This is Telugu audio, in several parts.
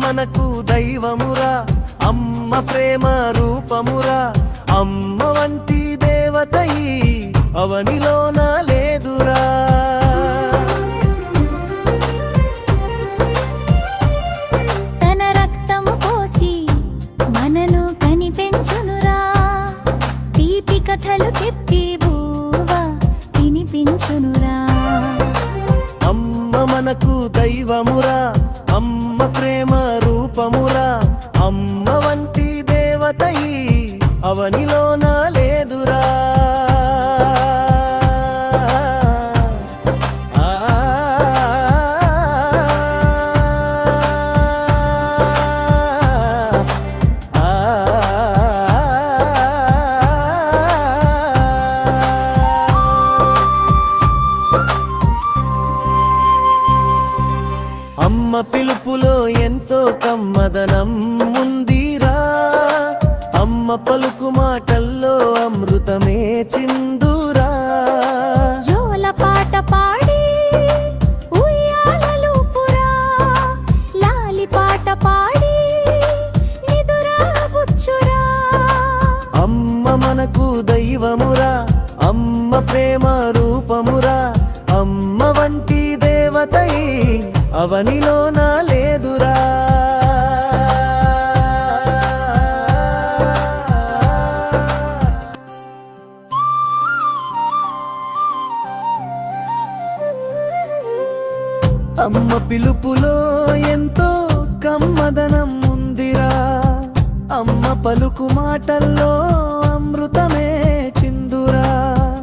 మనకు దైవమురా, అమ్మ ప్రేమ రూపమురా. అమ్మ వంటి దేవత ఈ అవనిలోన లేదురా. తన రక్తము పోసి మనను కనిపెంచునురా, తీపి కథలు చెప్పి బువ్వ తినిపించునురా. అమ్మ మనకు దైవమురా, అమ్మ ప్రేమ రూపమురా. అమ్మ వంటి దేవత ఈ అవనిలోన లేదురా. అమ్మ పిలుపులో ఎంతో కమ్మదనం ఉందిరా, అమ్మ పలుకు మాటల్లో అమృతమే చిందురా. జోల పాట పాడి ఉయ్యాలలుపురా, లాలి పాట పాడి నిదురా బుచ్చురా. అమ్మ మనకు దైవమురా, అమ్మ ప్రేమ రూపమురా. అమ్మ వంటి దేవత ఈ అవనిలోన లేదురా. అమ్మ పిలుపులో ఎంతో కమ్మదనం ఉందిరా, అమ్మ పలుకు మాటల్లో అమృతమే చిందురా.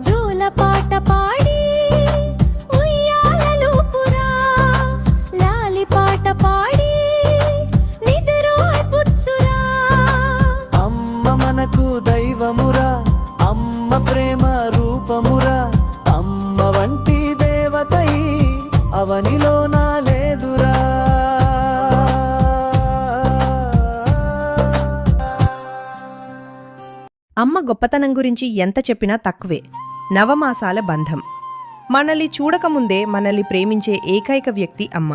జోల పాట పాడి ఉయ్యాలలుపురా, లాలి పాట పాడి నిదురా బుచ్చురా. అమ్మ మనకు దైవమురా, అమ్మ ప్రేమ రూపమురా. అమ్మ వంటి దేవత ఈ అవనిలోన లేదురా. అమ్మ గొప్పతనం గురించి ఎంత చెప్పినా తక్కువే. నవమాసాల బంధం. మనల్ని చూడకముందే మనల్ని ప్రేమించే ఏకైక వ్యక్తి అమ్మ.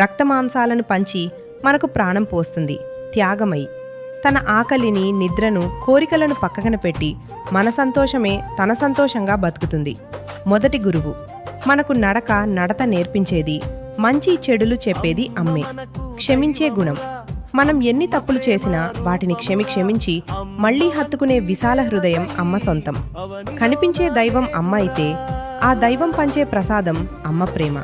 రక్తమాంసాలను పంచి మనకు ప్రాణం పోస్తుంది త్యాగమై. తన ఆకలిని, నిద్రను, కోరికలను పక్కన పెట్టి మన సంతోషమే తన సంతోషంగా బతుకుతుంది. మొదటి గురువు. మనకు నడత నేర్పించేది, మంచి చెడులు చెప్పేది అమ్మే. క్షమించే గుణం. మనం ఎన్ని తప్పులు చేసినా వాటిని క్షమించి మళ్లీ హత్తుకునే విశాల హృదయం అమ్మ సొంతం. కనిపించే దైవం అమ్మ అయితే ఆ దైవం పంచే ప్రసాదం అమ్మ ప్రేమ.